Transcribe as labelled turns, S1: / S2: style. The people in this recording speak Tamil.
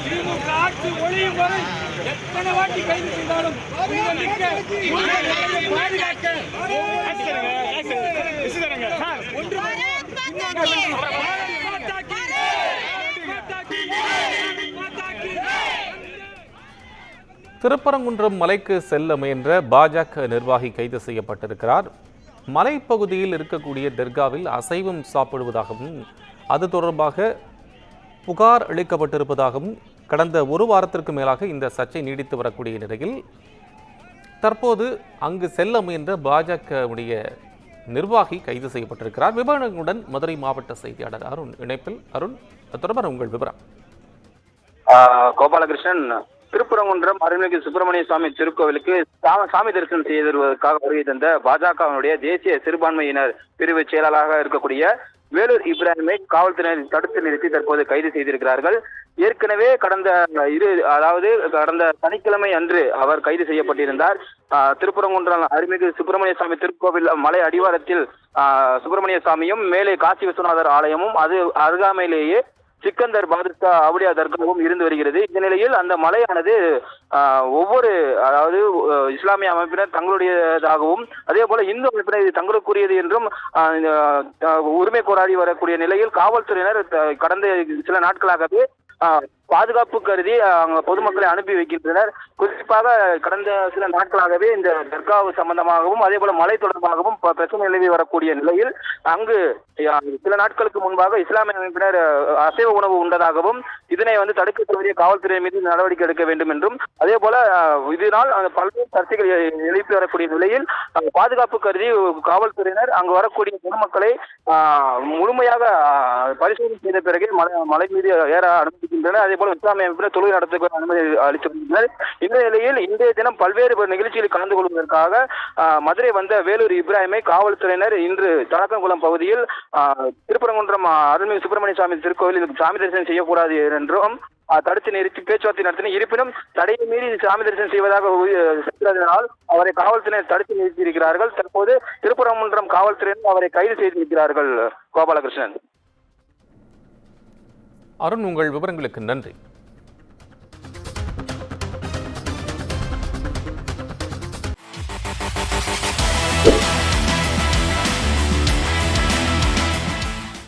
S1: திமுக ஆட்சி ஒழியும் வரை எத்தனை வாட்டி கைது செய்தாலும்
S2: திருப்பரங்குன்றம் மலைக்கு செல்ல முயன்ற பாஜக நிர்வாகி கைது செய்யப்பட்டிருக்கிறார். மலைப்பகுதியில் இருக்கக்கூடிய தர்காவில் அசைவம் சாப்பிடுவதாகவும் அது தொடர்பாக புகார் அளிக்கப்பட்டிருப்பதாகவும் கடந்த ஒரு வாரத்திற்கு மேலாக இந்த சர்ச்சை நீடித்து வரக்கூடிய நிலையில் தற்போது அங்கு செல்ல முயன்ற பாஜகவுடைய நிர்வாகி கைது செய்யப்பட்டிருக்கிறார். விவரங்களுடன் மதுரை மாவட்ட செய்தியாளர் அருண் இணைப்பில். அருண், தொடர்பான உங்கள் விவரம்.
S3: கோபாலகிருஷ்ணன், திருப்பரங்குன்றம் அருள்மிகு சுப்பிரமணிய சுவாமி திருக்கோவிலுக்கு சாமி தரிசனம் செய்வதற்காக வருகை தந்த பாஜகவினுடைய தேசிய சிறுபான்மையினர் பிரிவு செயலாளராக இருக்கக்கூடிய வேலூர் இப்ராஹிமை காவல்துறையினர் தடுத்து நிறுத்தி தற்போது கைது செய்திருக்கிறார்கள். ஏற்கனவே கடந்த சனிக்கிழமை அன்று அவர் கைது செய்யப்பட்டிருந்தார். திருப்பரங்குன்றம் அருள்மிகு சுப்பிரமணிய சுவாமி திருக்கோவில் மலை அடிவாரத்தில் சுப்பிரமணிய சுவாமியும் மேலே காசி விஸ்வநாதர் ஆலயமும் அது அருகாமையிலேயே சிக்கந்தர் பாதுஷா அவுலியா தர்காவும் இருந்து வருகிறது. இந்த நிலையில் அந்த மலையானது ஒவ்வொரு இஸ்லாமிய அமைப்பினர் தங்களுடையதாகவும் அதே போல இந்து அமைப்பினர் இது தங்களுக்குரியது என்றும் உரிமை கோராடி வரக்கூடிய நிலையில் காவல்துறையினர் கடந்த சில நாட்களாகவே பாதுகாப்பு கருதி பொதுமக்களை அனுப்பி வைக்கின்றனர். குறிப்பாக கடந்த சில நாட்களாகவே இந்த தர்கா சம்பந்தமாகவும் அதே போல மலை தொடர்பாகவும் பிரச்சனை நிலவி வரக்கூடிய நிலையில் அங்கு சில நாட்களுக்கு முன்பாக இஸ்லாமிய அமைப்பினர் அசைவ உணவு உண்டதாகவும் இதனை தடுக்க கோரிய காவல்துறை மீது நடவடிக்கை எடுக்க வேண்டும் என்றும் அதே போல இதனால் பல்வேறு சர்ச்சைகள் எழுப்பி வரக்கூடிய நிலையில் பாதுகாப்பு கருதி காவல்துறையினர் அங்கு வரக்கூடிய பொதுமக்களை முழுமையாக பரிசோதனை செய்த பிறகு மலை மீது ஏற அனுமதிக்கின்றனர். அதே போல இஸ்லாமிய அமைப்பினர் தொழுகை நடத்த அனுமதி அளித்து வருகின்றனர். இந்த நிலையில் இன்றைய தினம் பல்வேறு நிகழ்ச்சிகளில் கலந்து கொள்வதற்காக மதுரை வந்த வேலூர் இப்ராஹிமை காவல்துறையினர் இன்று தலக்கங்குளம் பகுதியில் திருப்பரங்குன்றம் அருள்மிகு சுப்பிரமணிய சுவாமி திருக்கோவிலில் சாமி தரிசனம் செய்யக்கூடாது என்றும் தடுத்து நிறுத்தி பேச்சுவார்த்தை நடத்தினர். இருப்பினும் தடையை மீறி சாமி தரிசனம் செய்வதாக சென்றதனால் அவரை காவல்துறையினர் தடுத்து நிறுத்தியிருக்கிறார்கள். தற்போது திருப்பரங்குன்றம் காவல்துறையினர் அவரை கைது செய்திருக்கிறார்கள். கோபாலகிருஷ்ணன்.
S2: அருண், உங்கள் விவரங்களுக்கு நன்றி.